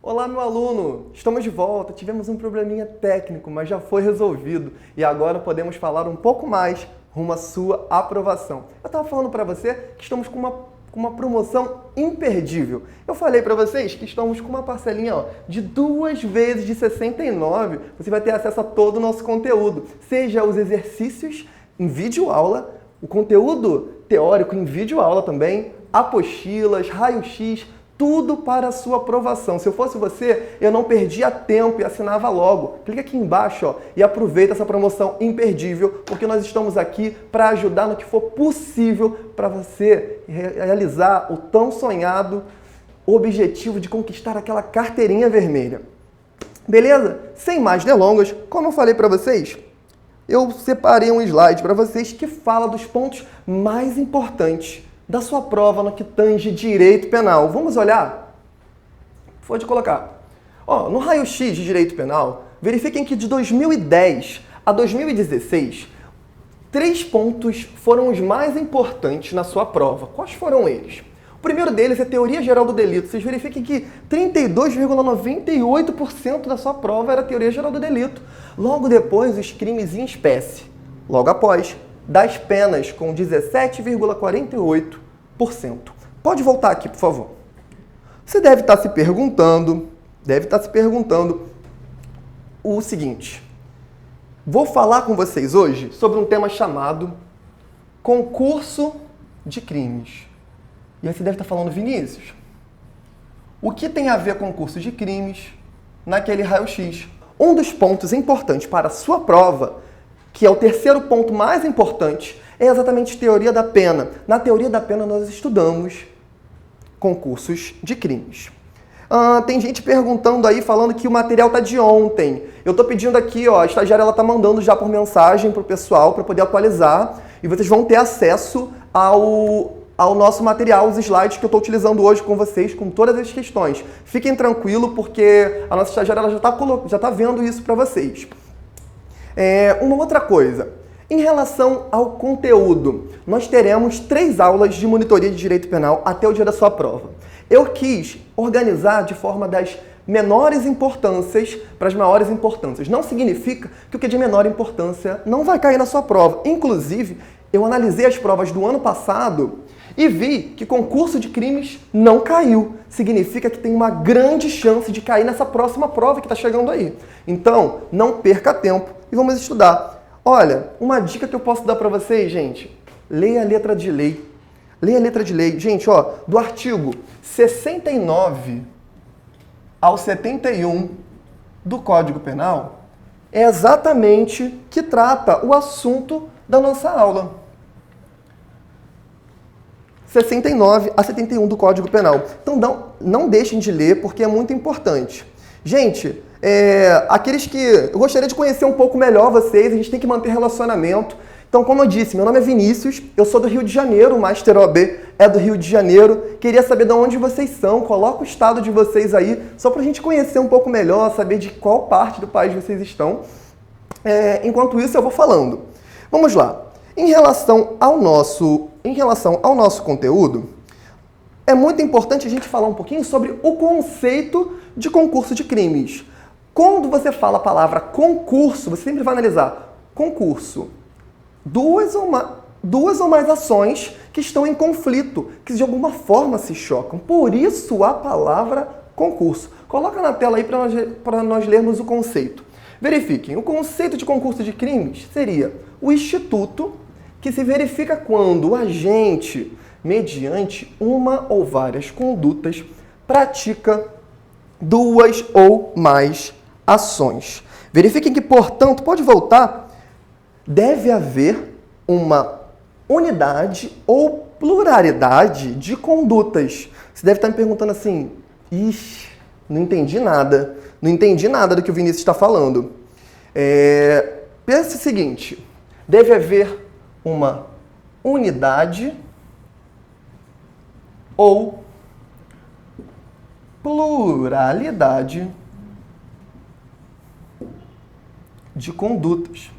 Olá, meu aluno! Estamos de volta. Tivemos um probleminha técnico, mas já foi resolvido. E agora podemos falar um pouco mais rumo à sua aprovação. Eu estava falando para você que estamos com uma promoção imperdível. Eu falei para vocês que estamos com uma parcelinha de 2 vezes de 69. Você vai ter acesso a todo o nosso conteúdo, seja os exercícios em videoaula, o conteúdo teórico em videoaula também, apostilas, raio-x, tudo para a sua aprovação. Se eu fosse você, eu não perdia tempo e assinava logo. Clica aqui embaixo e aproveita essa promoção imperdível, porque nós estamos aqui para ajudar no que for possível para você realizar o tão sonhado objetivo de conquistar aquela carteirinha vermelha. Beleza? Sem mais delongas, como eu falei para vocês, eu separei um slide para vocês que fala dos pontos mais importantes da sua prova no que tange direito penal. Vamos olhar? Pode colocar. No raio-x de direito penal, verifiquem que de 2010 a 2016, 3 pontos foram os mais importantes na sua prova. Quais foram eles? O primeiro deles é teoria geral do delito. Vocês verifiquem que 32,98% da sua prova era teoria geral do delito. Logo depois, os crimes em espécie. Logo após, das penas, com 17,48%. Pode voltar aqui, por favor. Você deve estar se perguntando o seguinte. Vou falar com vocês hoje sobre um tema chamado concurso de crimes. E aí você deve estar falando, Vinícius, o que tem a ver concurso de crimes naquele raio-x? Um dos pontos importantes para a sua prova, que é o terceiro ponto mais importante, é exatamente teoria da pena. Na teoria da pena nós estudamos concursos de crimes. Tem gente perguntando aí, falando que o material tá de ontem. Eu estou pedindo aqui, a estagiária ela tá mandando já por mensagem pro pessoal para poder atualizar e vocês vão ter acesso ao nosso material, os slides que eu estou utilizando hoje com vocês, com todas as questões. Fiquem tranquilos, porque a nossa estagiária ela já tá vendo isso para vocês. Uma outra coisa, em relação ao conteúdo, nós teremos 3 aulas de monitoria de direito penal até o dia da sua prova. Eu quis organizar de forma das menores importâncias para as maiores importâncias. Não significa que o que é de menor importância não vai cair na sua prova. Inclusive, eu analisei as provas do ano passado e vi que concurso de crimes não caiu. Significa que tem uma grande chance de cair nessa próxima prova que está chegando aí. Então, não perca tempo e vamos estudar. Olha, uma dica que eu posso dar para vocês, gente, leia a letra de lei. Leia a letra de lei. Gente, do artigo 69 ao 71 do Código Penal, é exatamente que trata o assunto da nossa aula. 69 a 71 do Código Penal. Então, não deixem de ler, porque é muito importante. Gente, aqueles que... Eu gostaria de conhecer um pouco melhor vocês, a gente tem que manter relacionamento. Então, como eu disse, meu nome é Vinícius, eu sou do Rio de Janeiro, o Master OAB é do Rio de Janeiro. Queria saber de onde vocês são, coloca o estado de vocês aí, só para a gente conhecer um pouco melhor, saber de qual parte do país vocês estão. Enquanto isso, eu vou falando. Vamos lá. Em relação ao nosso conteúdo, é muito importante a gente falar um pouquinho sobre o conceito de concurso de crimes. Quando você fala a palavra concurso, você sempre vai analisar concurso. Duas ou mais ações que estão em conflito, que de alguma forma se chocam. Por isso a palavra concurso. Coloca na tela aí para nós lermos o conceito. Verifiquem, o conceito de concurso de crimes seria o instituto que se verifica quando o agente, mediante uma ou várias condutas, pratica 2 ou mais ações. Verifiquem que, portanto, pode voltar, deve haver uma unidade ou pluralidade de condutas. Você deve estar me perguntando assim, não entendi nada do que o Vinícius está falando. Pense o seguinte, deve haver uma unidade ou pluralidade de condutas.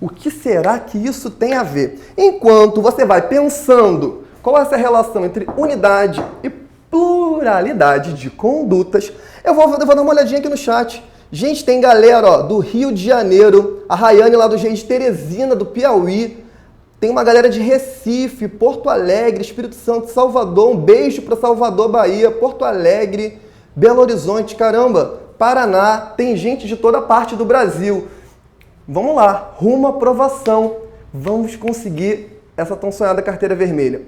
O que será que isso tem a ver? Enquanto você vai pensando qual é essa relação entre unidade e pluralidade de condutas. Eu vou dar uma olhadinha aqui no chat. Gente, tem galera do Rio de Janeiro, a Rayane lá do Jeito de Teresina, do Piauí. Tem uma galera de Recife, Porto Alegre, Espírito Santo, Salvador. Um beijo para Salvador, Bahia, Porto Alegre, Belo Horizonte, caramba, Paraná. Tem gente de toda parte do Brasil. Vamos lá, rumo à aprovação. Vamos conseguir essa tão sonhada carteira vermelha.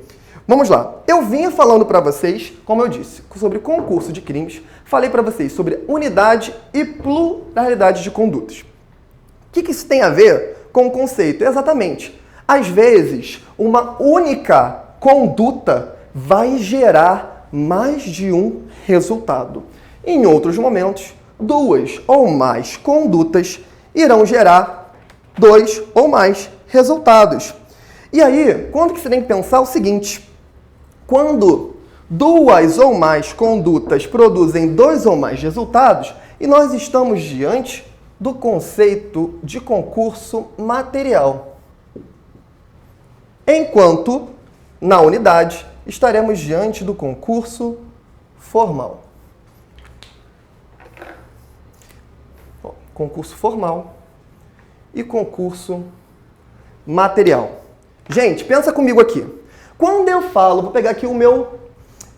Vamos lá. Eu vinha falando para vocês, como eu disse, sobre concurso de crimes. Falei para vocês sobre unidade e pluralidade de condutas. O que isso tem a ver com o conceito? Exatamente. Às vezes, uma única conduta vai gerar mais de um resultado. Em outros momentos, duas ou mais condutas irão gerar dois ou mais resultados. E aí, quando que você tem que pensar o seguinte? Quando duas ou mais condutas produzem dois ou mais resultados, e nós estamos diante do conceito de concurso material. Enquanto, na unidade, estaremos diante do concurso formal. Concurso formal e concurso material. Gente, pensa comigo aqui. Quando eu falo, vou pegar aqui o meu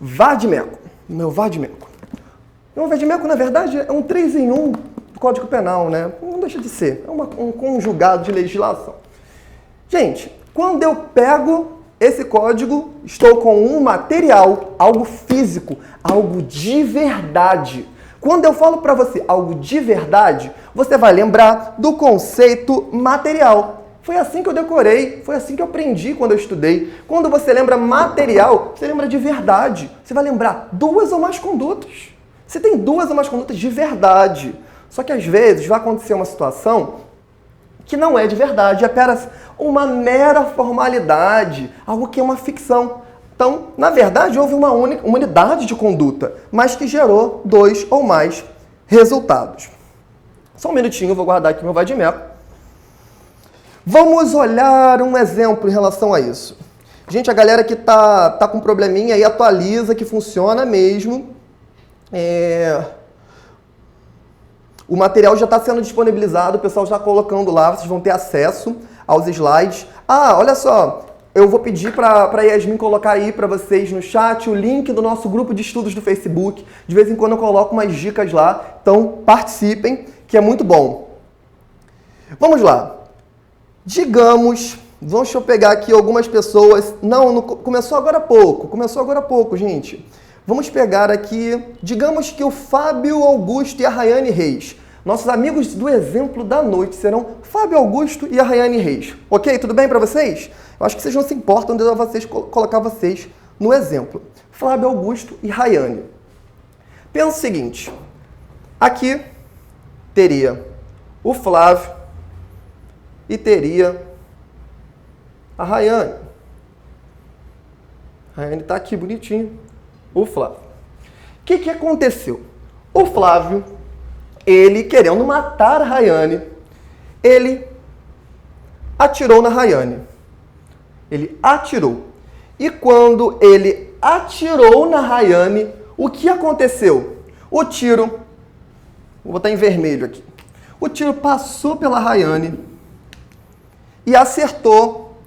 vadimeco. Meu vadimeco, na verdade, é um 3 em 1 do Código Penal, né? Não deixa de ser. É um conjugado de legislação. Gente, quando eu pego esse código, estou com um material, algo físico, algo de verdade. Quando eu falo para você algo de verdade, você vai lembrar do conceito material. Foi assim que eu decorei, foi assim que eu aprendi quando eu estudei. Quando você lembra material, você lembra de verdade. Você vai lembrar duas ou mais condutas. Você tem duas ou mais condutas de verdade. Só que às vezes vai acontecer uma situação que não é de verdade, é apenas uma mera formalidade, algo que é uma ficção. Então, na verdade, houve uma unidade de conduta, mas que gerou dois ou mais resultados. Só um minutinho, eu vou guardar aqui meu vadimeco. Vamos olhar um exemplo em relação a isso. Gente, a galera que tá com probleminha aí, atualiza que funciona mesmo. O material já está sendo disponibilizado, o pessoal já está colocando lá, vocês vão ter acesso aos slides. Ah, olha só, eu vou pedir para a Yasmin colocar aí para vocês no chat o link do nosso grupo de estudos do Facebook. De vez em quando eu coloco umas dicas lá, então participem, que é muito bom. Vamos lá. Digamos, deixa eu pegar aqui algumas pessoas. Não, começou agora há pouco, gente. Vamos pegar aqui, digamos que o Fábio Augusto e a Rayane Reis. Nossos amigos do exemplo da noite serão Fábio Augusto e a Rayane Reis. Ok? Tudo bem para vocês? Eu acho que vocês não se importam de colocar vocês no exemplo. Fábio Augusto e Rayane. Pensa o seguinte. Aqui teria o Flávio e teria a Rayane. A Rayane está aqui bonitinho. O Flávio. O que aconteceu? O Flávio, ele querendo matar a Rayane, ele atirou na Rayane. Ele atirou. E quando ele atirou na Rayane, o que aconteceu? O tiro, vou botar em vermelho aqui. O tiro passou pela Rayane e acertou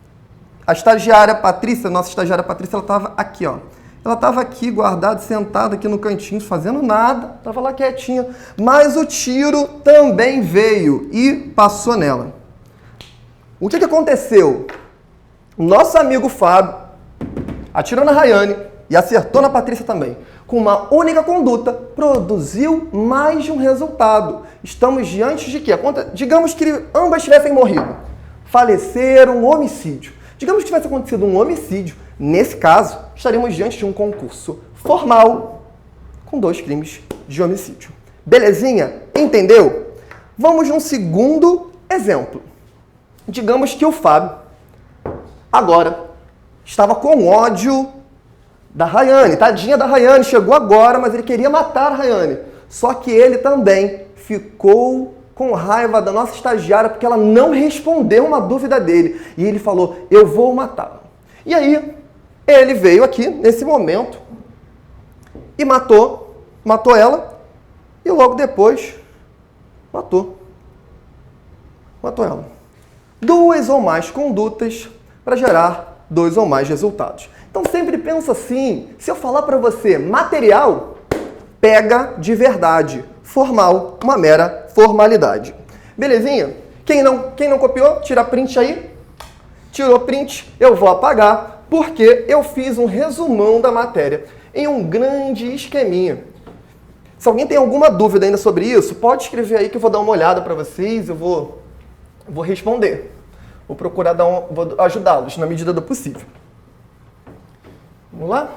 a estagiária Patrícia. Nossa estagiária Patrícia, ela estava aqui, ó. Ela estava aqui guardada, sentada aqui no cantinho, fazendo nada, estava lá quietinha. Mas o tiro também veio e passou nela. O que aconteceu? Nosso amigo Fábio atirou na Rayane e acertou na Patrícia também. Com uma única conduta, produziu mais de um resultado. Estamos diante de quê? Digamos que ambas tivessem morrido. Faleceram, um homicídio. Digamos que tivesse acontecido um homicídio. Nesse caso, estaremos diante de um concurso formal com 2 crimes de homicídio. Belezinha? Entendeu? Vamos num segundo exemplo. Digamos que o Fábio agora estava com ódio da Rayane. Tadinha da Rayane, chegou agora, mas ele queria matar a Rayane. Só que ele também ficou com raiva da nossa estagiária porque ela não respondeu uma dúvida dele. E ele falou, eu vou matá-la. E aí, ele veio aqui, nesse momento, e matou ela, e logo depois matou ela. Duas ou mais condutas para gerar dois ou mais resultados. Então sempre pensa assim, se eu falar para você material, pega de verdade, formal, uma mera formalidade. Belezinha? Quem não copiou, tira print aí. Tirou print, eu vou apagar, porque eu fiz um resumão da matéria em um grande esqueminha. Se alguém tem alguma dúvida ainda sobre isso, pode escrever aí que eu vou dar uma olhada para vocês, eu vou responder. Vou procurar vou ajudá-los na medida do possível. Vamos lá?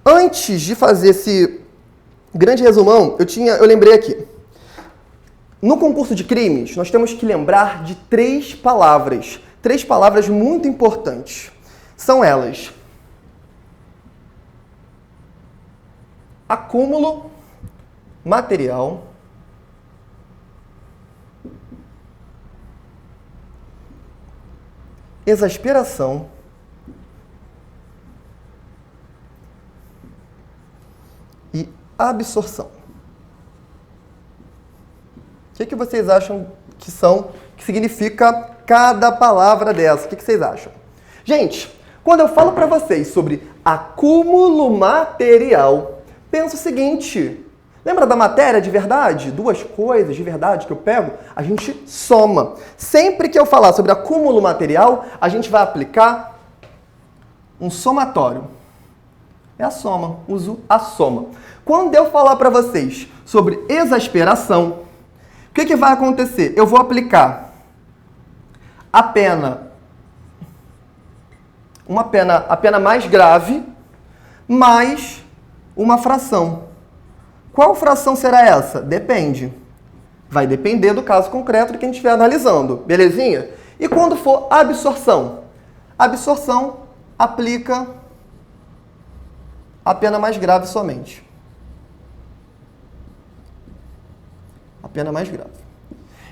Antes de fazer esse grande resumão, eu lembrei aqui. No concurso de crimes, nós temos que lembrar de três palavras muito importantes. São elas: acúmulo material, exasperação e absorção. O que vocês acham que significa cada palavra dessa? O que vocês acham? Gente, quando eu falo para vocês sobre acúmulo material, pensa o seguinte: lembra da matéria de verdade? Duas coisas de verdade que eu pego, a gente soma. Sempre que eu falar sobre acúmulo material, a gente vai aplicar um somatório. É a soma, uso a soma. Quando eu falar para vocês sobre exasperação, o que vai acontecer? Eu vou aplicar a pena mais grave mais uma fração. Qual fração será essa? Depende. Vai depender do caso concreto de quem estiver analisando. Belezinha? E quando for absorção? Absorção aplica a pena mais grave somente. A pena mais grave.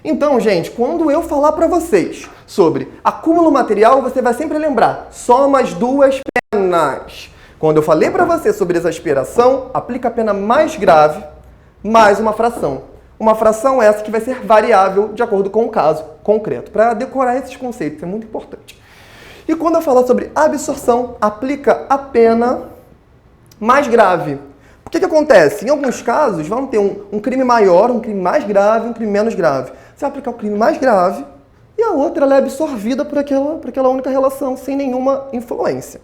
Então, gente, quando eu falar para vocês sobre acúmulo material, você vai sempre lembrar, soma as duas penas. Quando eu falei para você sobre exasperação, aplica a pena mais grave mais uma fração. Uma fração essa que vai ser variável de acordo com o caso concreto. Para decorar esses conceitos, é muito importante. E quando eu falar sobre absorção, aplica a pena mais grave. O que acontece? Em alguns casos, vamos ter um crime maior, um crime mais grave, um crime menos grave. Você vai aplicar o crime mais grave e a outra ela é absorvida por aquela única relação, sem nenhuma influência.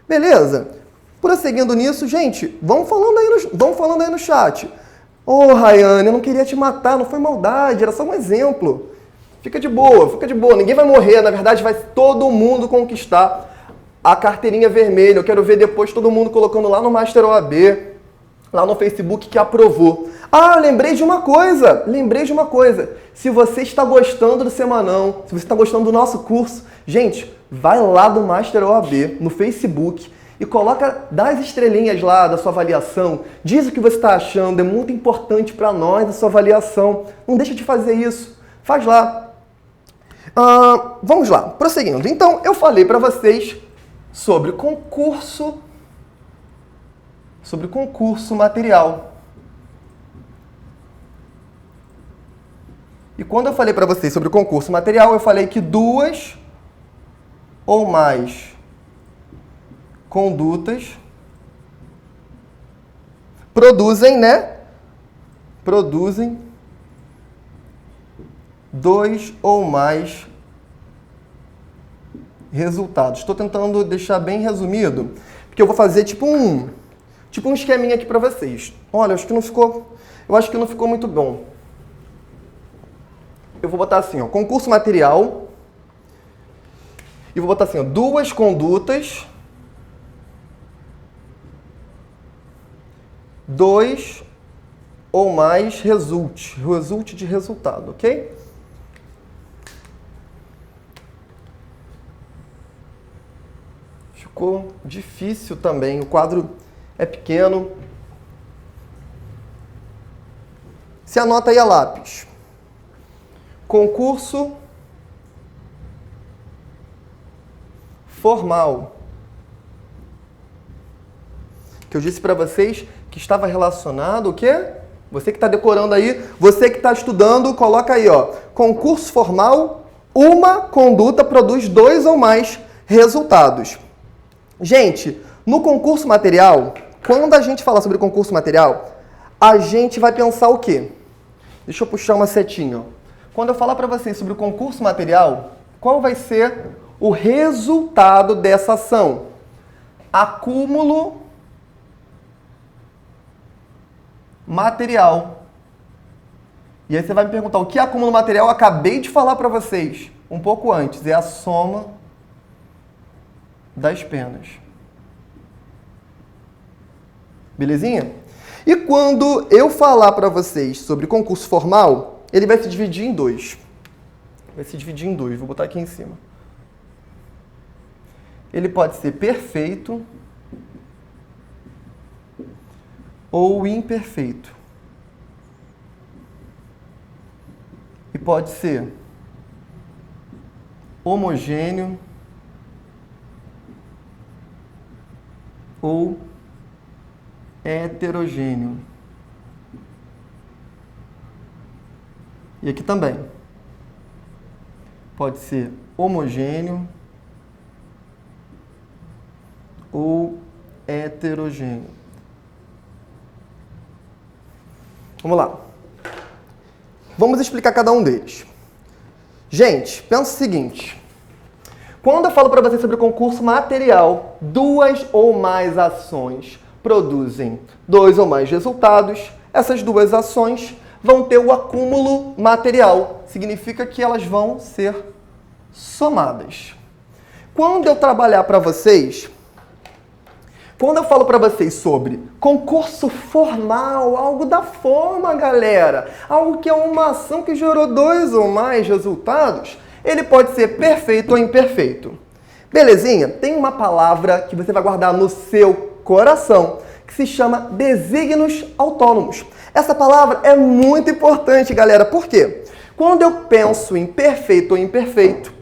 Beleza? Prosseguindo nisso, gente, vamos falando aí no chat. Ô, Rayane, eu não queria te matar, não foi maldade, era só um exemplo. Fica de boa, ninguém vai morrer, na verdade vai todo mundo conquistar a carteirinha vermelha. Eu quero ver depois todo mundo colocando lá no Master OAB, lá no Facebook que aprovou. Ah, lembrei de uma coisa. Se você está gostando do Semanão, se você está gostando do nosso curso, gente, vai lá do Master OAB no Facebook e coloca, dá as estrelinhas lá da sua avaliação, diz o que você está achando, é muito importante para nós a sua avaliação. Não deixa de fazer isso, faz lá. Vamos lá, prosseguindo. Então, eu falei para vocês sobre concurso material. E quando eu falei para vocês sobre o concurso material, eu falei que duas ou mais condutas produzem dois ou mais resultados. Estou tentando deixar bem resumido, porque eu vou fazer tipo um esqueminha aqui para vocês. Olha, eu acho que não ficou muito bom. Eu vou botar assim, ó, concurso material. E vou botar assim, ó, duas condutas, dois ou mais resulte de resultado, ok? Ficou difícil também, o quadro é pequeno. Se anota aí a lápis. Concurso formal. Que eu disse para vocês que estava relacionado o quê? Você que está decorando aí, você que está estudando, coloca aí, ó. Concurso formal, uma conduta produz 2 ou mais resultados. Gente, no concurso material, quando a gente falar sobre concurso material, a gente vai pensar o quê? Deixa eu puxar uma setinha, ó. Quando eu falar para vocês sobre o concurso material, qual vai ser o resultado dessa ação? Acúmulo material. E aí você vai me perguntar, o que é acúmulo material? Eu acabei de falar para vocês um pouco antes. É a soma das penas. Belezinha? E quando eu falar para vocês sobre concurso formal, ele vai se dividir em 2. Vai se dividir em 2. Vou botar aqui em cima. Ele pode ser perfeito ou imperfeito. E pode ser homogêneo ou heterogêneo. E aqui também. Pode ser homogêneo ou heterogêneo. Vamos lá. Vamos explicar cada um deles. Gente, pensa o seguinte. Quando eu falo para você sobre concurso material, 2 ou mais ações produzem 2 ou mais resultados. Essas 2 ações vão ter o acúmulo material. Significa que elas vão ser somadas. Quando eu trabalhar para vocês, quando eu falo para vocês sobre concurso formal, algo da forma, galera, algo que é uma ação que gerou 2 ou mais resultados, ele pode ser perfeito ou imperfeito. Belezinha? Tem uma palavra que você vai guardar no seu coração, que se chama desígnios autônomos. Essa palavra é muito importante, galera. Por quê? Quando eu penso em perfeito ou imperfeito,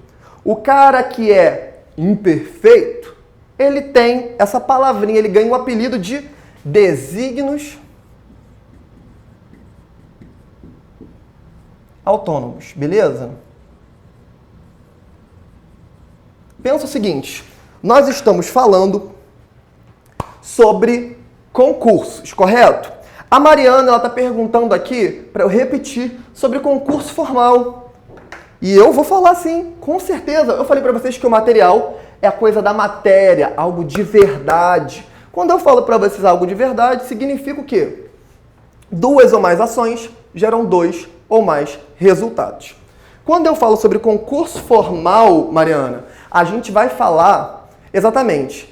o cara que é imperfeito, ele tem essa palavrinha, ele ganha o apelido de desígnios autônomos, beleza? Pensa o seguinte, nós estamos falando sobre concursos, correto? A Mariana, ela está perguntando aqui para eu repetir sobre concurso formal. E eu vou falar sim, com certeza. Eu falei para vocês que o material é a coisa da matéria, algo de verdade. Quando eu falo para vocês algo de verdade, significa o quê? 2 ou mais ações geram 2 ou mais resultados. Quando eu falo sobre concurso formal, Mariana, a gente vai falar exatamente,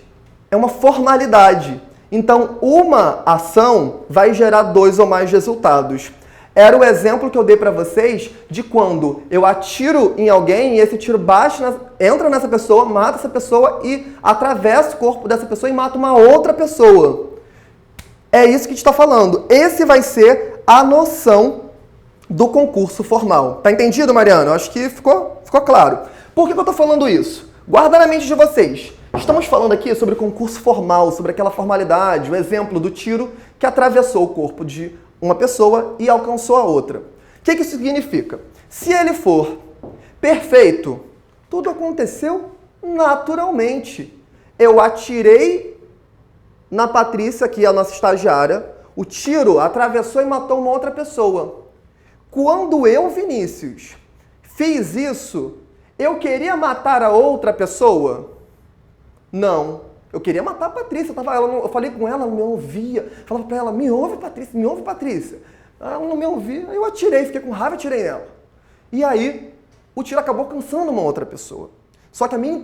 é uma formalidade. Então, uma ação vai gerar 2 ou mais resultados. Era o exemplo que eu dei para vocês de quando eu atiro em alguém e esse tiro entra nessa pessoa, mata essa pessoa e atravessa o corpo dessa pessoa e mata uma outra pessoa. É isso que a gente está falando. Esse vai ser a noção do concurso formal. Tá entendido, Mariana? Eu acho que ficou claro. Por que eu estou falando isso? Guarda na mente de vocês. Estamos falando aqui sobre concurso formal, sobre aquela formalidade, o exemplo do tiro que atravessou o corpo de uma pessoa e alcançou a outra. O que isso significa? Se ele for perfeito, tudo aconteceu naturalmente. Eu atirei na Patrícia, que é a nossa estagiária, o tiro atravessou e matou uma outra pessoa. Quando eu, Vinícius, fiz isso, eu queria matar a outra pessoa? Não. Eu queria matar a Patrícia. Eu falei com ela, ela não me ouvia. Falava pra ela, me ouve, Patrícia, me ouve, Patrícia. Ela não me ouvia. Eu atirei, fiquei com raiva e atirei nela. E aí, o tiro acabou cansando uma outra pessoa. Só que a minha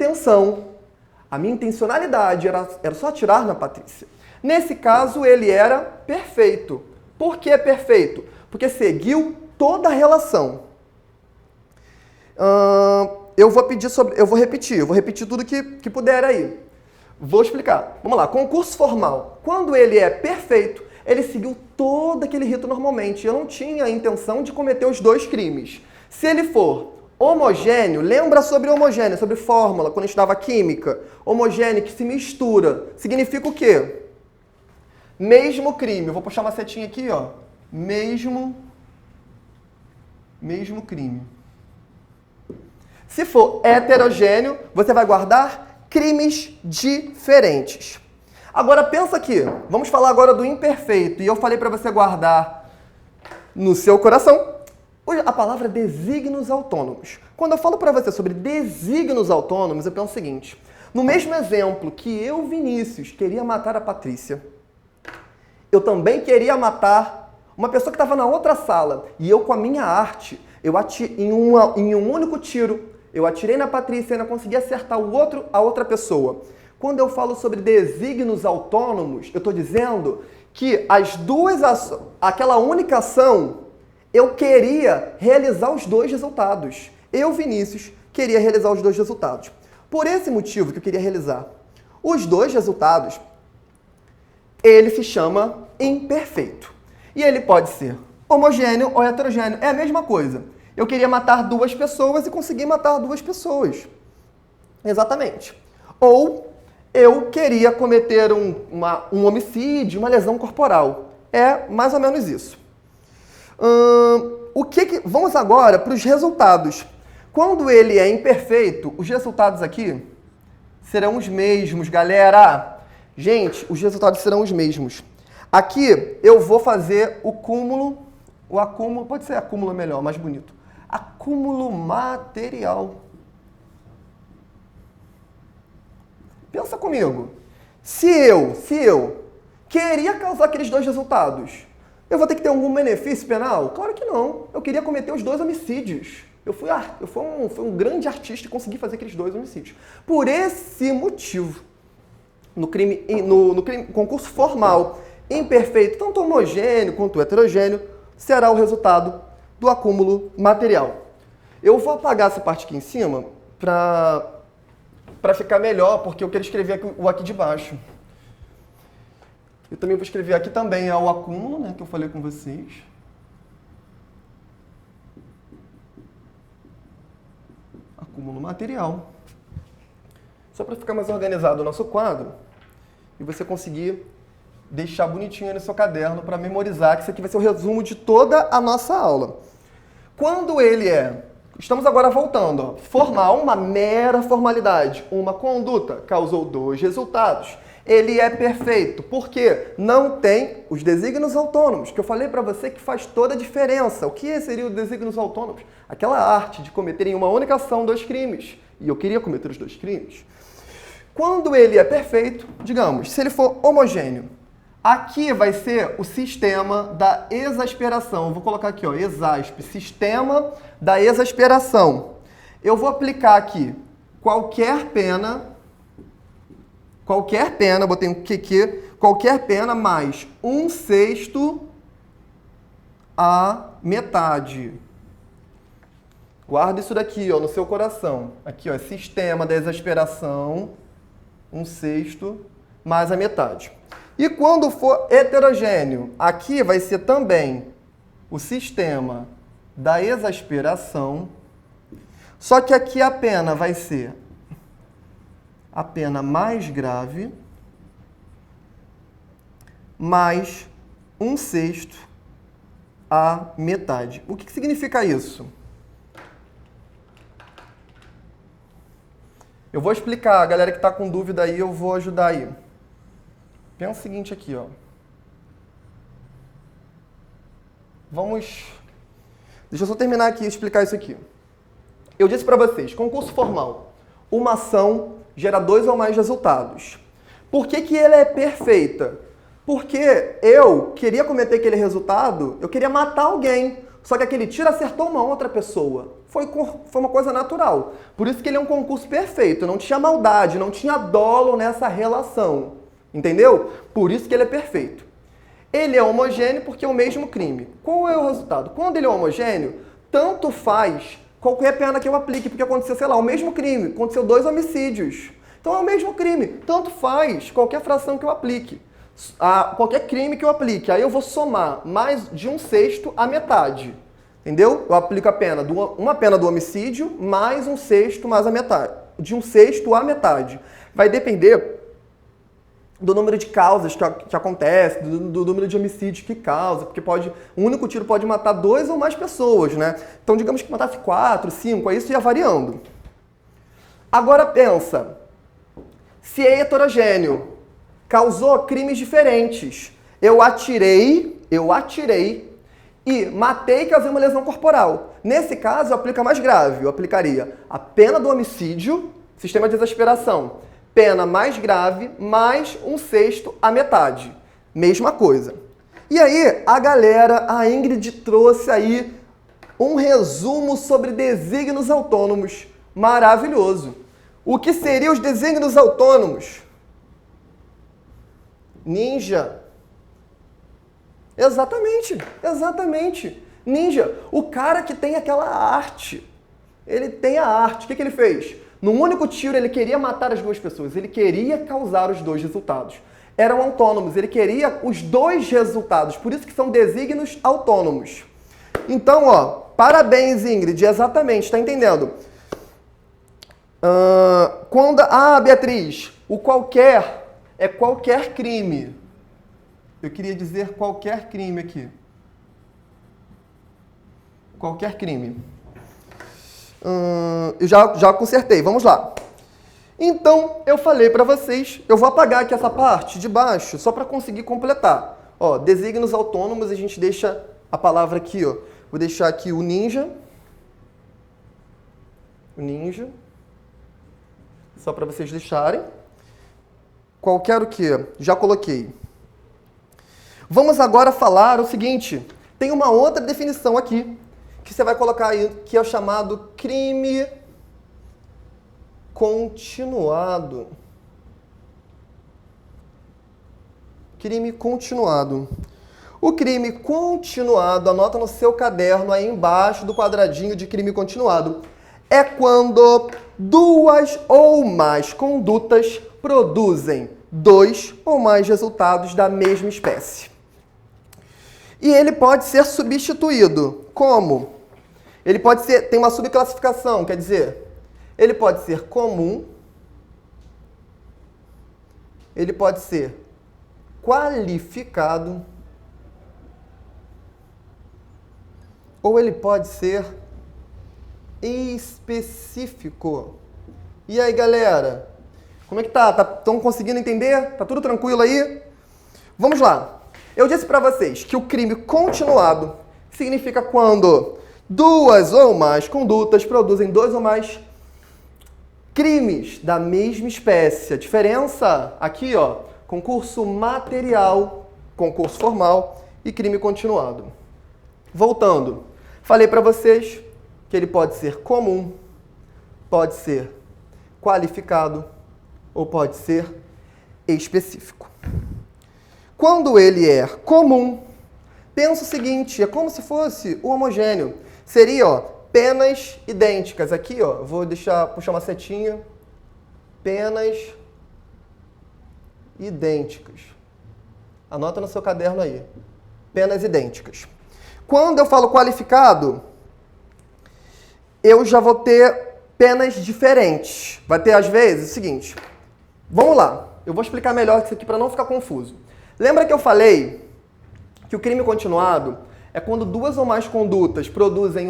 intencionalidade era só atirar na Patrícia. Nesse caso, ele era perfeito. Por que perfeito? Porque seguiu toda a relação. Eu vou repetir tudo que puder aí. Vou explicar. Vamos lá. Concurso formal. Quando ele é perfeito, ele seguiu todo aquele rito normalmente. Eu não tinha a intenção de cometer os 2 crimes. Se ele for homogêneo, lembra sobre homogêneo, sobre fórmula, quando a gente dava química. Homogêneo que se mistura. Significa o quê? Mesmo crime. Eu vou puxar uma setinha aqui, ó. Mesmo crime. Se for heterogêneo, você vai guardar crimes diferentes. Agora pensa aqui, vamos falar agora do imperfeito. E eu falei para você guardar no seu coração a palavra desígnios autônomos. Quando eu falo para você sobre desígnios autônomos, eu penso o seguinte. No mesmo exemplo que eu, Vinícius, queria matar a Patrícia, eu também queria matar uma pessoa que estava na outra sala. E eu, com a minha arte, em um único tiro, eu atirei na Patrícia e ainda consegui acertar a outra pessoa. Quando eu falo sobre desígnios autônomos, eu estou dizendo que aquela única ação, eu queria realizar os dois resultados. Eu, Vinícius, queria realizar os dois resultados. Por esse motivo que eu queria realizar os dois resultados, ele se chama imperfeito. E ele pode ser homogêneo ou heterogêneo. É a mesma coisa. Eu queria matar duas pessoas e consegui matar duas pessoas. Exatamente. Ou eu queria cometer um homicídio, uma lesão corporal. É mais ou menos isso. Vamos agora para os resultados. Quando ele é imperfeito, os resultados aqui serão os mesmos, galera. Gente, os resultados serão os mesmos. Aqui eu vou fazer o acúmulo, pode ser acúmulo melhor, mais bonito. Acúmulo material. Pensa comigo. Se eu queria causar aqueles dois resultados, eu vou ter que ter algum benefício penal? Claro que não. Eu queria cometer os dois homicídios. Eu fui um grande artista e consegui fazer aqueles dois homicídios. Por esse motivo, no concurso formal, imperfeito, tanto homogêneo quanto heterogêneo, será o resultado do acúmulo material. Eu vou apagar essa parte aqui em cima para ficar melhor, porque eu quero escrever o aqui de baixo. Eu também vou escrever aqui também o acúmulo, né, que eu falei com vocês. Acúmulo material. Só para ficar mais organizado o nosso quadro e você conseguir deixar bonitinho aí no seu caderno para memorizar, que isso aqui vai ser o resumo de toda a nossa aula. Quando ele estamos agora voltando, ó, formal, uma mera formalidade, uma conduta, causou dois resultados. Ele é perfeito, porque não tem os desígnios autônomos, que eu falei para você que faz toda a diferença. O que seria os desígnios autônomos? Aquela arte de cometer em uma única ação dois crimes. E eu queria cometer os dois crimes. Quando ele é perfeito, digamos, se ele for homogêneo, aqui vai ser o sistema da exasperação. Eu vou colocar aqui, ó, exaspe, sistema da exasperação. Eu vou aplicar aqui qualquer pena, botei um QQ, qualquer pena mais 1/6 a metade. Guarda isso daqui, ó, no seu coração. Aqui, ó, é sistema da exasperação, 1/6 mais a metade. E quando for heterogêneo, aqui vai ser também o sistema da exasperação, só que aqui a pena vai ser a pena mais grave mais 1/6 a metade. O que significa isso? Eu vou explicar, a galera que está com dúvida aí, eu vou ajudar aí. Pensa o seguinte aqui, ó. Deixa eu só terminar aqui e explicar isso aqui. Eu disse para vocês, concurso formal, uma ação gera 2 ou mais resultados. Por que ela é perfeita? Porque eu queria cometer aquele resultado, eu queria matar alguém, só que aquele tiro acertou uma outra pessoa. Foi uma coisa natural. Por isso que ele é um concurso perfeito, não tinha maldade, não tinha dolo nessa relação. Entendeu? Por isso que ele é perfeito. Ele é homogêneo porque é o mesmo crime. Qual é o resultado? Quando ele é homogêneo, tanto faz qualquer pena que eu aplique, porque aconteceu, sei lá, o mesmo crime, aconteceu 2 homicídios. Então é o mesmo crime, tanto faz qualquer fração que eu aplique, qualquer crime que eu aplique. Aí eu vou somar mais de 1/6 a metade, entendeu? Eu aplico a pena, uma pena do homicídio, mais 1/6 mais a metade, de 1/6 a metade. Vai depender do número de causas que acontece, do número de homicídios que causa, porque um único tiro pode matar 2 ou mais pessoas, né? Então, digamos que matasse 4, 5, aí isso ia variando. Agora pensa, se é heterogêneo, causou crimes diferentes. Eu atirei e matei e causei uma lesão corporal. Nesse caso, aplica mais grave. Eu aplicaria a pena do homicídio, sistema de exasperação. Pena mais grave, mais 1/6 a metade. Mesma coisa. E aí, a Ingrid trouxe aí um resumo sobre desígnios autônomos. Maravilhoso. O que seriam os desígnios autônomos? Ninja. Exatamente. Ninja. O cara que tem aquela arte. Ele tem a arte. O que ele fez? Num único tiro, ele queria matar as 2 pessoas. Ele queria causar os 2 resultados. Eram autônomos. Ele queria os 2 resultados. Por isso que são desígnios autônomos. Então, parabéns, Ingrid. Exatamente. Está entendendo? Beatriz, o qualquer é qualquer crime. Eu queria dizer qualquer crime aqui. Qualquer crime. Eu já consertei, vamos lá. Então, eu falei para vocês, eu vou apagar aqui essa parte de baixo, só para conseguir completar. Desígnios autônomos, a gente deixa a palavra aqui, Vou deixar aqui o ninja. Só para vocês deixarem. Qualquer o quê? Já coloquei. Vamos agora falar o seguinte. Tem uma outra definição aqui, que você vai colocar aí, que é o chamado crime continuado. Crime continuado. O crime continuado, anota no seu caderno aí embaixo do quadradinho de crime continuado, é quando 2 ou mais condutas produzem 2 ou mais resultados da mesma espécie. E ele pode ser substituído. Como? Ele pode ser, tem uma subclassificação, quer dizer, ele pode ser comum, ele pode ser qualificado, ou ele pode ser específico. E aí, galera? Como é que tá? Estão conseguindo entender? Tá tudo tranquilo aí? Vamos lá. Eu disse para vocês que o crime continuado significa quando 2 ou mais condutas produzem 2 ou mais crimes da mesma espécie. A diferença aqui, concurso material, concurso formal e crime continuado. Voltando, falei para vocês que ele pode ser comum, pode ser qualificado ou pode ser específico. Quando ele é comum, pensa o seguinte, é como se fosse o homogêneo. Seria, penas idênticas. Aqui, vou puxar uma setinha. Penas idênticas. Anota no seu caderno aí. Penas idênticas. Quando eu falo qualificado, eu já vou ter penas diferentes. Vai ter, às vezes, o seguinte. Vamos lá. Eu vou explicar melhor isso aqui para não ficar confuso. Lembra que eu falei que o crime continuado é quando 2 ou mais condutas produzem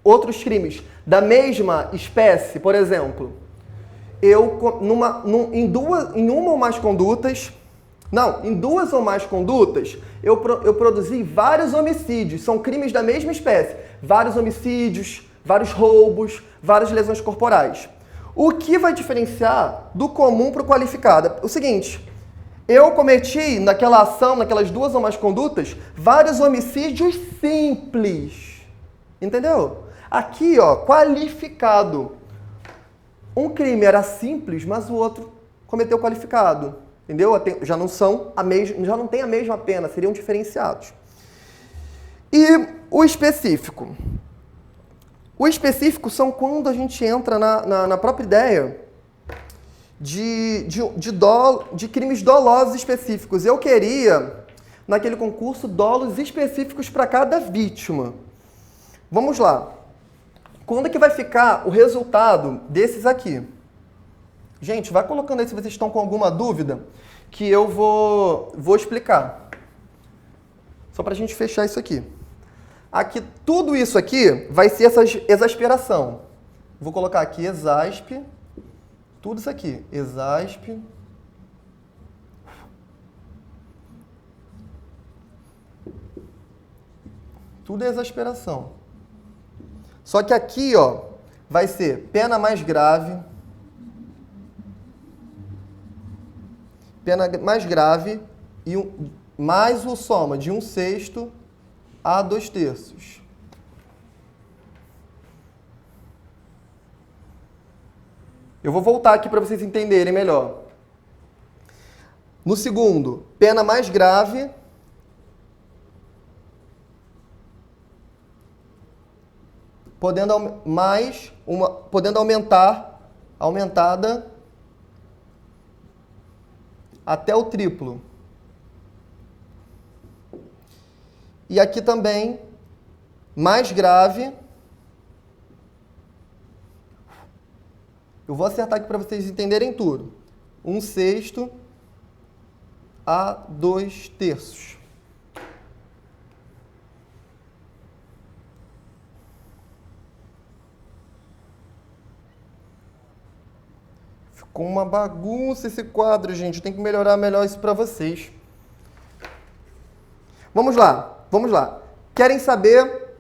outros crimes da mesma espécie? Por exemplo, em 2 ou mais condutas, eu produzi vários homicídios. São crimes da mesma espécie. Vários homicídios, vários roubos, várias lesões corporais. O que vai diferenciar do comum para o qualificado? É o seguinte, eu cometi naquela ação, naquelas 2 ou mais condutas, vários homicídios simples. Entendeu? Aqui, qualificado. Um crime era simples, mas o outro cometeu qualificado. Entendeu? Já não tem a mesma pena, seriam diferenciados. E o específico? O específico são quando a gente entra na própria ideia de crimes dolosos específicos. Eu queria, naquele concurso, dolos específicos para cada vítima. Vamos lá. Quando é que vai ficar o resultado desses aqui? Gente, vai colocando aí se vocês estão com alguma dúvida, que eu vou explicar. Só para a gente fechar isso aqui. Aqui, tudo isso aqui vai ser essa exasperação. Vou colocar aqui exaspe, tudo isso aqui, exaspe. Tudo é exasperação. Só que aqui, ó, vai ser pena mais grave, e mais o soma de 1/6 a 2/3. Eu vou voltar aqui para vocês entenderem melhor. No segundo, pena mais grave, podendo aumentada até o triplo. E aqui também, mais grave. Eu vou acertar aqui para vocês entenderem tudo. 1/6 a 2/3. Ficou uma bagunça esse quadro, gente. Tem que melhorar melhor isso para vocês. Vamos lá. Querem saber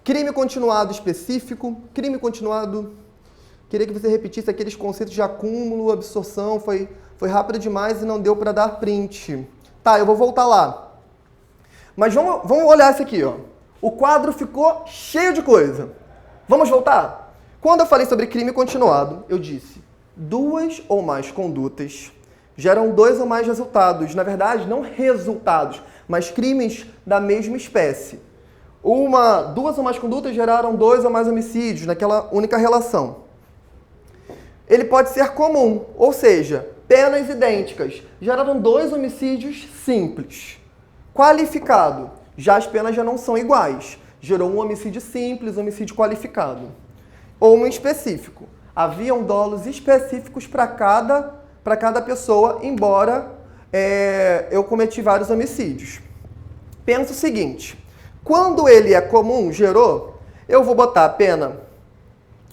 crime continuado específico? Crime continuado... Queria que você repetisse aqueles conceitos de acúmulo, absorção. Foi rápido demais e não deu para dar print. Tá, eu vou voltar lá. Mas vamos olhar isso aqui, ó. O quadro ficou cheio de coisa. Vamos voltar? Quando eu falei sobre crime continuado, eu disse 2 ou mais condutas geram 2 ou mais resultados. Na verdade, não resultados, mas crimes da mesma espécie. 2 ou mais condutas geraram 2 ou mais homicídios naquela única relação. Ele pode ser comum, ou seja, penas idênticas geraram 2 homicídios simples. Qualificado, já as penas já não são iguais. Gerou um homicídio simples, homicídio qualificado. Ou um específico. Haviam dolos específicos para cada pessoa, embora eu cometi vários homicídios. Pensa o seguinte, quando ele é comum, gerou, eu vou botar a pena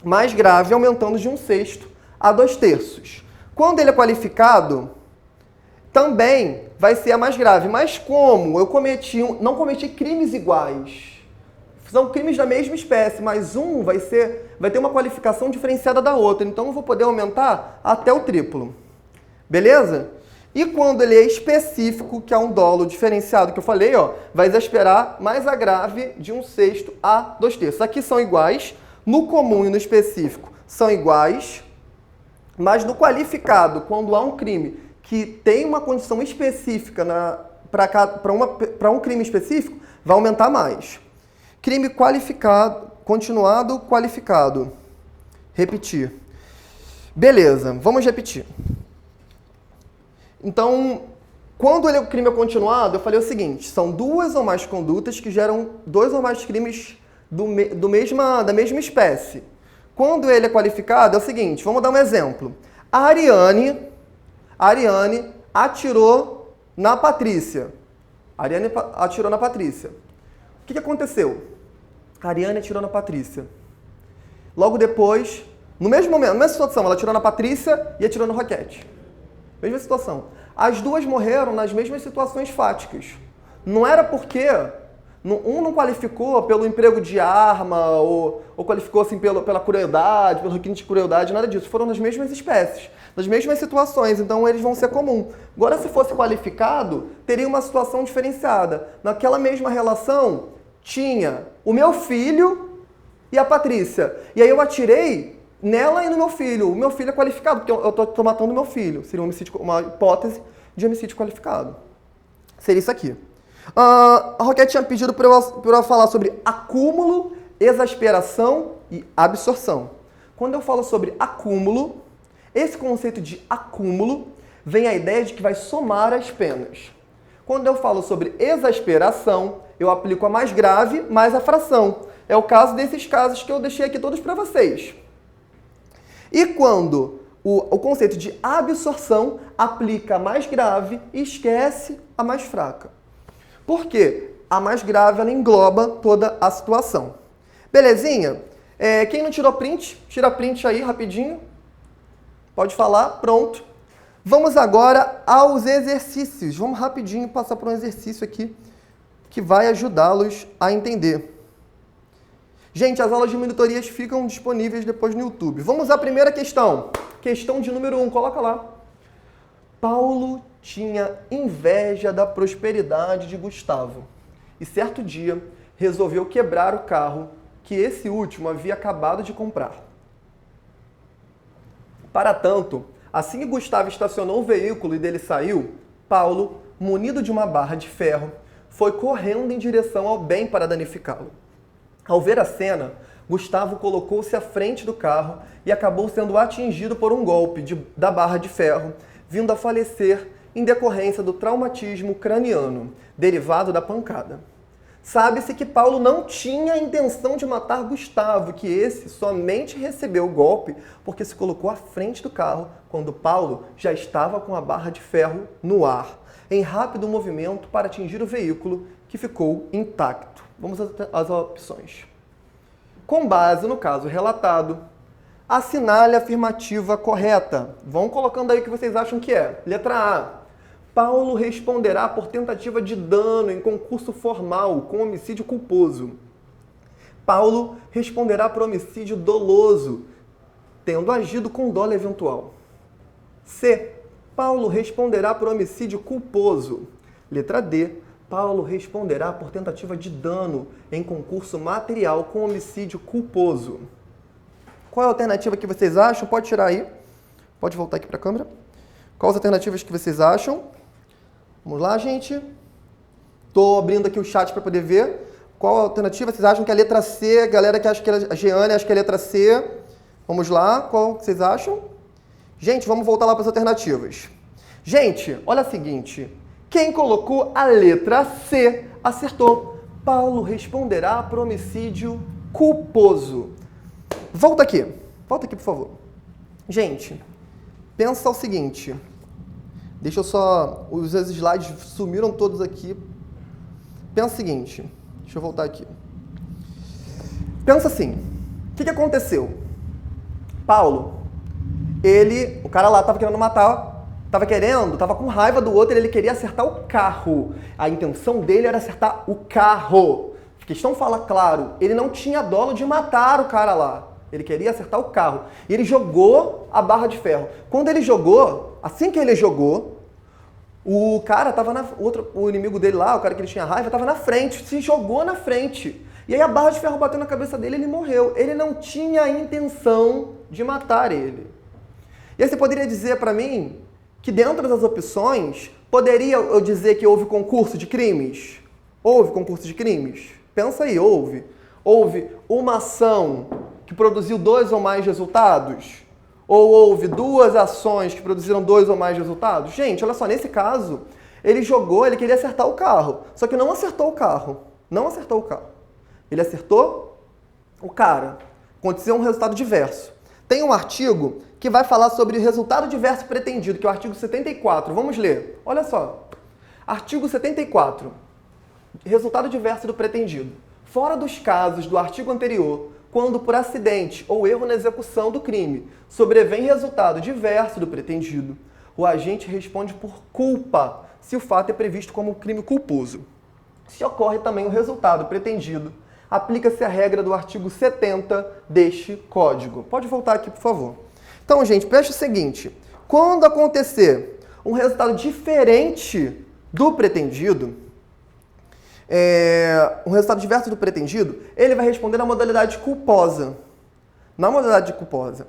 mais grave aumentando de 1/6 a 2/3. Quando ele é qualificado, também vai ser a mais grave. Mas como eu não cometi crimes iguais, são crimes da mesma espécie, mas um vai ter uma qualificação diferenciada da outra. Então eu vou poder aumentar até o triplo. Beleza? E quando ele é específico, que é um dolo diferenciado que eu falei, ó, vai exasperar mais a grave de 1/6 a 2/3. Aqui são iguais. No comum e no específico são iguais. Mas no qualificado, quando há um crime que tem uma condição específica para um crime específico, vai aumentar mais. Crime qualificado, continuado, qualificado. Repetir. Beleza, vamos repetir. Então, quando o crime é continuado, eu falei o seguinte, são 2 ou mais condutas que geram 2 ou mais crimes da mesma espécie. Quando ele é qualificado, é o seguinte, vamos dar um exemplo. A Ariane atirou na Patrícia. A Ariane atirou na Patrícia. O que aconteceu? A Ariane atirou na Patrícia. Logo depois, no mesmo momento, na mesma situação, ela atirou na Patrícia e atirou no Roquete. Mesma situação. As duas morreram nas mesmas situações fáticas. Não era porque um não qualificou pelo emprego de arma ou qualificou assim pela crueldade, pelo requinte de crueldade, nada disso. Foram nas mesmas espécies, nas mesmas situações, então eles vão ser comum. Agora, se fosse qualificado, teria uma situação diferenciada. Naquela mesma relação, tinha o meu filho e a Patrícia. E aí eu atirei nela e no meu filho. O meu filho é qualificado, porque eu estou matando o meu filho. Seria uma hipótese de homicídio qualificado. Seria isso aqui. A Roquete tinha pedido para eu falar sobre acúmulo, exasperação e absorção. Quando eu falo sobre acúmulo, esse conceito de acúmulo vem a ideia de que vai somar as penas. Quando eu falo sobre exasperação, eu aplico a mais grave mais a fração. É o caso desses casos que eu deixei aqui todos para vocês. E quando o conceito de absorção aplica a mais grave e esquece a mais fraca. Por quê? A mais grave ela engloba toda a situação. Belezinha? Quem não tirou print, tira print aí rapidinho. Pode falar, pronto. Vamos agora aos exercícios. Vamos rapidinho passar por um exercício aqui que vai ajudá-los a entender. Gente, as aulas de monitorias ficam disponíveis depois no YouTube. Vamos à primeira questão. Questão de número 1, coloca lá. Paulo tinha inveja da prosperidade de Gustavo e certo dia resolveu quebrar o carro que esse último havia acabado de comprar. Para tanto, assim que Gustavo estacionou o veículo e dele saiu, Paulo, munido de uma barra de ferro, foi correndo em direção ao bem para danificá-lo. Ao ver a cena, Gustavo colocou-se à frente do carro e acabou sendo atingido por um golpe da barra de ferro, vindo a falecer em decorrência do traumatismo craniano, derivado da pancada. Sabe-se que Paulo não tinha a intenção de matar Gustavo, que esse somente recebeu o golpe porque se colocou à frente do carro quando Paulo já estava com a barra de ferro no ar, em rápido movimento para atingir o veículo, que ficou intacto. Vamos às opções. Com base no caso relatado, assinale a afirmativa correta. Vão colocando aí o que vocês acham que é. Letra A. Paulo responderá por tentativa de dano em concurso formal com homicídio culposo. Paulo responderá por homicídio doloso, tendo agido com dolo eventual. C. Paulo responderá por homicídio culposo. Letra D. Paulo responderá por tentativa de dano em concurso material com homicídio culposo. Qual é a alternativa que vocês acham? Pode tirar aí. Pode voltar aqui para a câmera. Quais as alternativas que vocês acham? Vamos lá, gente. Estou abrindo aqui o chat para poder ver. Qual a alternativa? Vocês acham que é a letra C? A galera que acha que é a Jeane acha que é a letra C. Vamos lá. Qual vocês acham? Gente, vamos voltar lá para as alternativas. Gente, olha o seguinte. Quem colocou a letra C acertou. Paulo responderá por homicídio culposo. Volta aqui, por favor. Gente, pensa o seguinte. Deixa eu só... Os slides sumiram todos aqui. Pensa o seguinte. Deixa eu voltar aqui. Pensa assim. O que aconteceu? Paulo, o cara lá estava querendo matar, estava com raiva do outro, ele queria acertar o carro. A intenção dele era acertar o carro. A questão fala claro, ele não tinha dolo de matar o cara lá. Ele queria acertar o carro. E ele jogou a barra de ferro. Quando ele jogou, assim que ele jogou, o cara estava o inimigo dele lá, o cara que ele tinha raiva, estava na frente, se jogou na frente. E aí a barra de ferro bateu na cabeça dele e ele morreu. Ele não tinha a intenção de matar ele. E aí você poderia dizer para mim que dentro das opções, poderia eu dizer que houve concurso de crimes? Houve concurso de crimes? Pensa aí, houve. Houve uma ação que produziu 2 ou mais resultados? Ou houve 2 ações que produziram 2 ou mais resultados? Gente, olha só, nesse caso, ele jogou, ele queria acertar o carro. Só que não acertou o carro. Não acertou o carro. Ele acertou o cara. Aconteceu um resultado diverso. Tem um artigo que vai falar sobre o resultado diverso pretendido, que é o artigo 74. Vamos ler. Olha só. Artigo 74. Resultado diverso do pretendido. Fora dos casos do artigo anterior, quando por acidente ou erro na execução do crime sobrevém resultado diverso do pretendido, o agente responde por culpa, se o fato é previsto como crime culposo. Se ocorre também o resultado pretendido, aplica-se a regra do artigo 70 deste Código. Pode voltar aqui, por favor. Então, gente, preste o seguinte. Quando acontecer um resultado diferente do pretendido, um resultado diverso do pretendido, ele vai responder na modalidade culposa. Na modalidade culposa.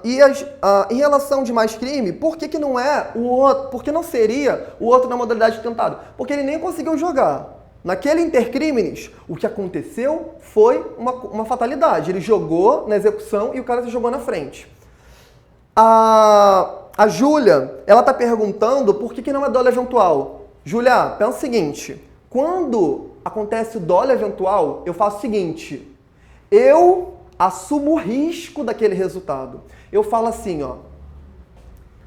Em relação de mais crime, por que não é o outro? Por que não seria o outro na modalidade tentado? Porque ele nem conseguiu jogar. Naquele intercrimes, o que aconteceu foi uma fatalidade. Ele jogou na execução e o cara se jogou na frente. A Júlia, ela está perguntando por que não é dolo eventual. Júlia, pensa o seguinte. Quando acontece o dolo eventual, eu faço o seguinte. Eu assumo o risco daquele resultado. Eu falo assim, ó,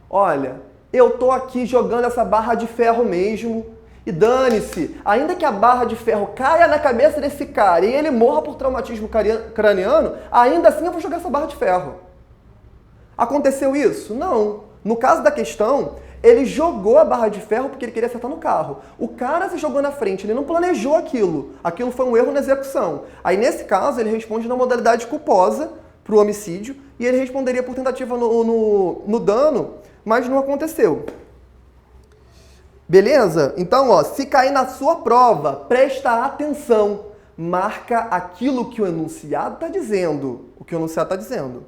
olha, eu tô aqui jogando essa barra de ferro mesmo e dane-se, ainda que a barra de ferro caia na cabeça desse cara e ele morra por traumatismo craniano, ainda assim eu vou jogar essa barra de ferro. Aconteceu isso? Não. No caso da questão, ele jogou a barra de ferro porque ele queria acertar no carro. O cara se jogou na frente, ele não planejou aquilo. Aquilo foi um erro na execução. Aí, nesse caso, ele responde na modalidade culposa para o homicídio e ele responderia por tentativa no dano, mas não aconteceu. Beleza? Então, ó, se cair na sua prova, presta atenção. Marca aquilo que o enunciado está dizendo. O que o enunciado está dizendo.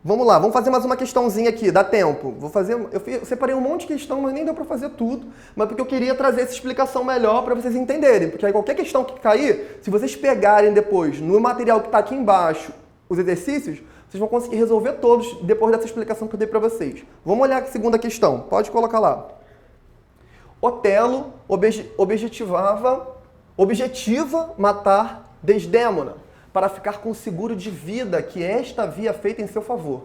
Vamos lá, vamos fazer mais uma questãozinha aqui, dá tempo. Eu separei um monte de questão, mas nem deu para fazer tudo, mas porque eu queria trazer essa explicação melhor para vocês entenderem. Porque aí qualquer questão que cair, se vocês pegarem depois no material que está aqui embaixo, os exercícios, vocês vão conseguir resolver todos depois dessa explicação que eu dei para vocês. Vamos olhar a segunda questão, pode colocar lá. Otelo objetiva matar Desdémona, para ficar com o seguro de vida que esta havia feito em seu favor.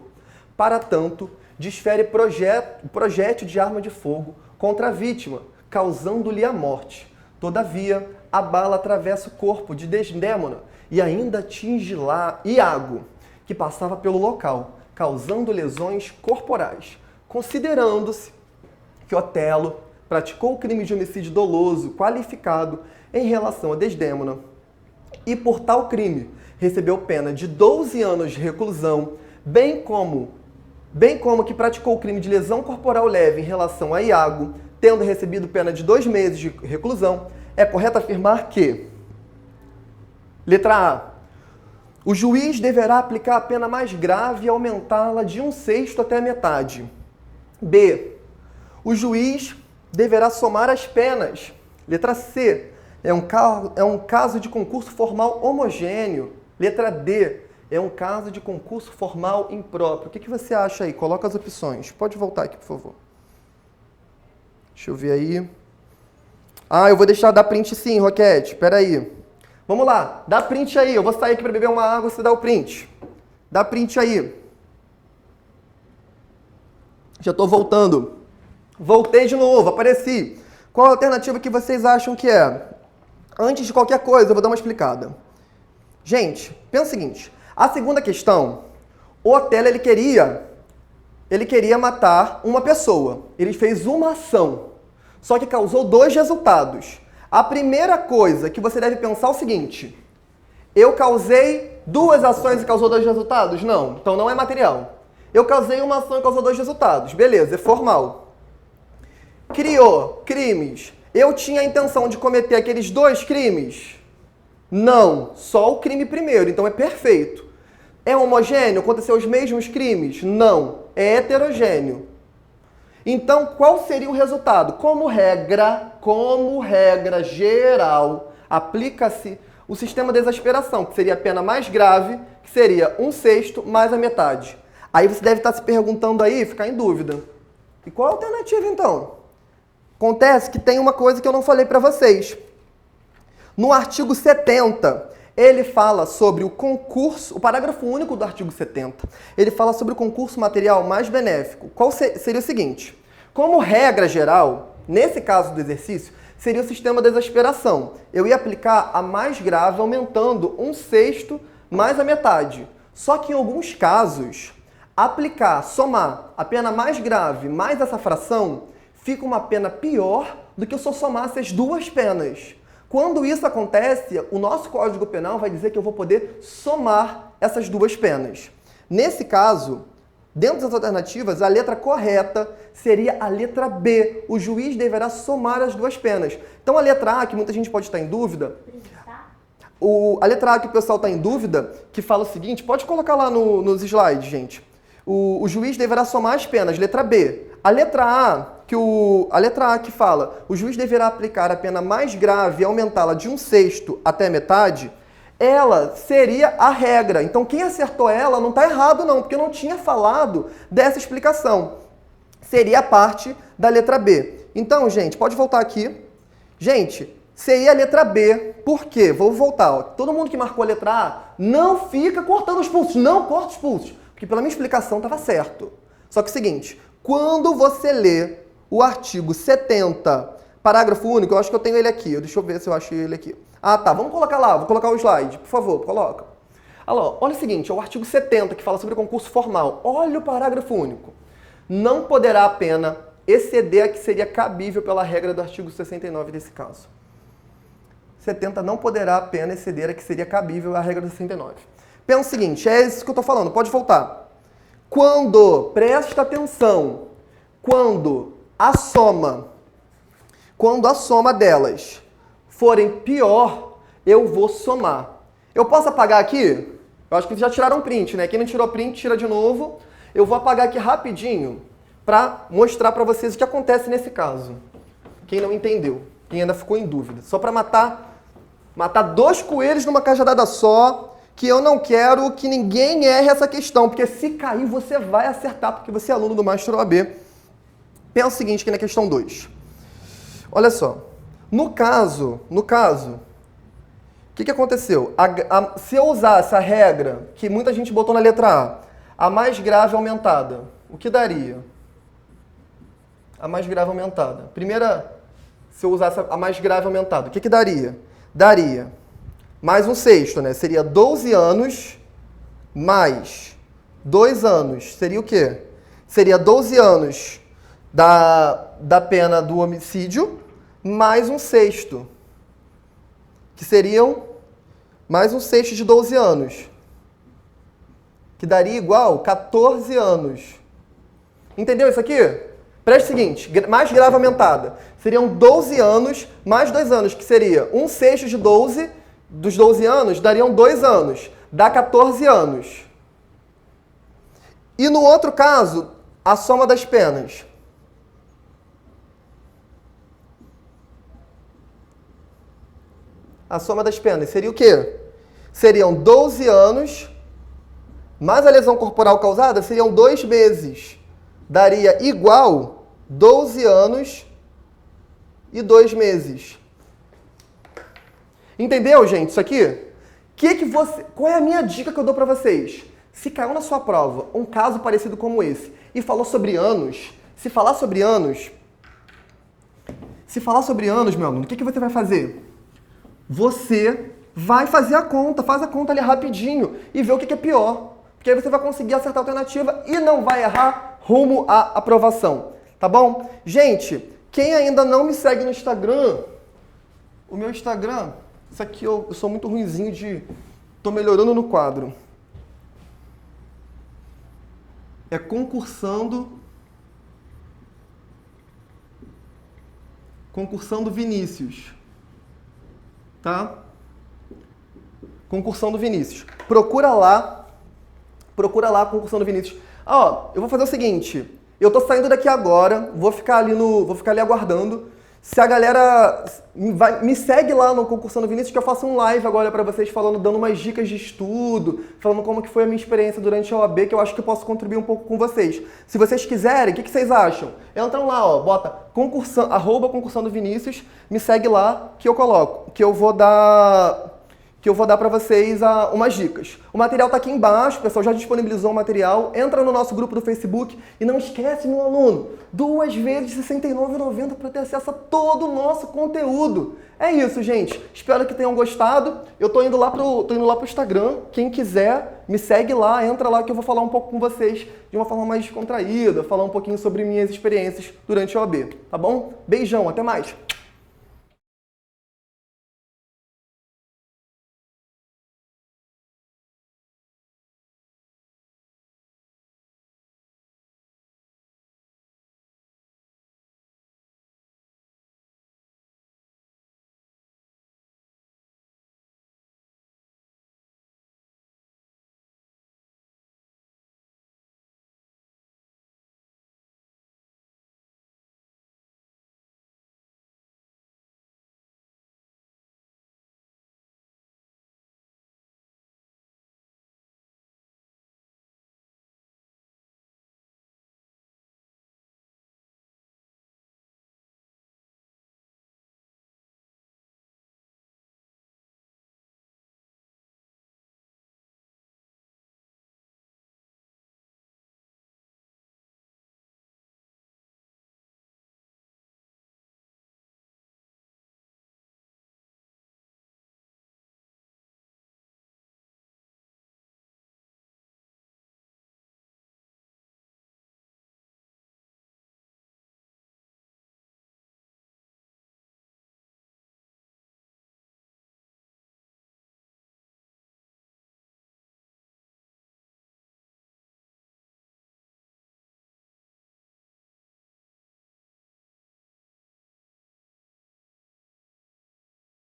Para tanto, desfere projétil de arma de fogo contra a vítima, causando-lhe a morte. Todavia, a bala atravessa o corpo de Desdémona e ainda atinge lá Iago, que passava pelo local, causando lesões corporais. Considerando-se que Otelo praticou o crime de homicídio doloso qualificado em relação a Desdémona e por tal crime recebeu pena de 12 anos de reclusão, bem como que praticou o crime de lesão corporal leve em relação a Iago, tendo recebido pena de 2 meses de reclusão, é correto afirmar que, letra A, o juiz deverá aplicar a pena mais grave e aumentá-la de 1/6 até a metade. B, o juiz deverá somar as penas. Letra C, é um caso de concurso formal homogêneo. Letra D, é um caso de concurso formal impróprio. O que você acha aí? Coloca as opções. Pode voltar aqui, por favor. Deixa eu ver aí. Ah, eu vou deixar dar print sim, Roquete. Espera aí. Vamos lá, dá print aí. Eu vou sair aqui para beber uma água, você dá o print. Dá print aí. Já estou voltando. Voltei de novo, apareci. Qual a alternativa que vocês acham que é? Antes de qualquer coisa, eu vou dar uma explicada. Gente, pensa o seguinte. A segunda questão, o Otelo, ele queria matar uma pessoa. Ele fez uma ação, só que causou 2 resultados. A primeira coisa que você deve pensar é o seguinte. Eu causei 2 ações e causou 2 resultados? Não, então não é material. Eu causei uma ação e causou 2 resultados. Beleza, é formal. Criou crimes. Eu tinha a intenção de cometer aqueles 2 crimes? Não, só o crime primeiro, então é perfeito. É homogêneo? Aconteceu os mesmos crimes? Não, é heterogêneo. Então, qual seria o resultado? Como regra geral, aplica-se o sistema de exasperação, que seria a pena mais grave, que seria 1/6 mais a metade. Aí você deve estar se perguntando aí, ficar em dúvida. E qual a alternativa, então? Acontece que tem uma coisa que eu não falei para vocês. No artigo 70, ele fala sobre o concurso, o parágrafo único do artigo 70, ele fala sobre o concurso material mais benéfico. Qual seria o seguinte? Como regra geral, nesse caso do exercício, seria o sistema de exasperação. Eu ia aplicar a mais grave, aumentando 1/6 mais a metade. Só que em alguns casos, somar a pena mais grave mais essa fração, fica uma pena pior do que eu só somasse as 2 penas. Quando isso acontece, o nosso Código Penal vai dizer que eu vou poder somar essas 2 penas. Nesse caso, dentro das alternativas, a letra correta seria a letra B. O juiz deverá somar as 2 penas. Então, a letra A, que muita gente pode estar em dúvida, a letra A que o pessoal está em dúvida, que fala o seguinte, pode colocar lá nos slides, gente. O juiz deverá somar as penas, letra B. A letra A que fala, o juiz deverá aplicar a pena mais grave e aumentá-la de 1/6 até a metade, ela seria a regra. Então, quem acertou ela não está errado não, porque eu não tinha falado dessa explicação. Seria a parte da letra B. Então, gente, pode voltar aqui. Gente, seria a letra B. Por quê? Vou voltar. Ó. Todo mundo que marcou a letra A, não fica cortando os pulsos. Não corta os pulsos. Porque pela minha explicação estava certo. Só que é o seguinte, quando você lê o artigo 70, parágrafo único, eu acho que eu tenho ele aqui. Deixa eu ver se eu acho ele aqui. Ah, tá. Vamos colocar lá. Vou colocar o slide. Por favor, coloca. Olha o seguinte, é o artigo 70 que fala sobre concurso formal. Olha o parágrafo único. Não poderá a pena exceder a que seria cabível pela regra do artigo 69 desse caso. 70 não poderá a pena exceder a que seria cabível a regra do 69. Pensa o seguinte, é isso que eu estou falando, pode voltar. Presta atenção, quando a soma delas forem pior, eu vou somar. Eu posso apagar aqui? Eu acho que já tiraram print, né? Quem não tirou print, tira de novo. Eu vou apagar aqui rapidinho para mostrar para vocês o que acontece nesse caso. Quem não entendeu, quem ainda ficou em dúvida. Só para matar dois coelhos numa cajadada só, que eu não quero que ninguém erre essa questão, porque se cair você vai acertar, porque você é aluno do Master OAB. Pensa o seguinte aqui na questão 2. Olha só, no caso, o que aconteceu? Se eu usar essa regra, que muita gente botou na letra A mais grave aumentada, o que daria? A mais grave aumentada. Primeira, se eu usasse a mais grave aumentada, o que daria? Daria mais um sexto, né? Seria 12 anos mais 2 anos. Seria o quê? Seria 12 anos da pena do homicídio mais um sexto. Que seriam mais um sexto de 12 anos. Que daria igual 14 anos. Entendeu isso aqui? Preste o seguinte, mais grave aumentada. Seriam 12 anos mais 2 anos, que seria um sexto de 12, dos 12 anos, dariam 2 anos. Dá 14 anos. E no outro caso, a soma das penas. A soma das penas seria o quê? Seriam 12 anos, mais a lesão corporal causada, seriam 2 meses. Daria igual 12 anos e 2 meses. Entendeu, gente, isso aqui? Qual é a minha dica que eu dou para vocês? Se caiu na sua prova um caso parecido como esse e falou sobre anos, se falar sobre anos, meu aluno, o que você vai fazer? Você vai fazer a conta, faz a conta ali rapidinho e vê o que é pior. Porque aí você vai conseguir acertar a alternativa e não vai errar rumo à aprovação. Tá bom? Gente, quem ainda não me segue no Instagram, o meu Instagram, isso aqui eu sou muito ruinzinho tô melhorando no quadro. É Concursando Vinícius. Tá? Concursando Vinícius. Procura lá Concursando Vinícius. Eu vou fazer o seguinte, eu tô saindo daqui agora, vou ficar ali aguardando. Se a galera me segue lá no Concursando Vinícius, que eu faço um live agora para vocês dando umas dicas de estudo, falando como que foi a minha experiência durante a OAB, que eu acho que eu posso contribuir um pouco com vocês. Se vocês quiserem, o que vocês acham? Entram lá, bota @Concursando Vinícius, me segue lá que eu coloco, que eu vou dar para vocês umas dicas. O material está aqui embaixo, o pessoal já disponibilizou o material. Entra no nosso grupo do Facebook e não esquece, meu aluno, 2 vezes R$ 69,90 para ter acesso a todo o nosso conteúdo. É isso, gente. Espero que tenham gostado. Eu tô indo lá pro Instagram. Quem quiser, me segue lá, entra lá que eu vou falar um pouco com vocês de uma forma mais descontraída, falar um pouquinho sobre minhas experiências durante a OAB, tá bom? Beijão, até mais!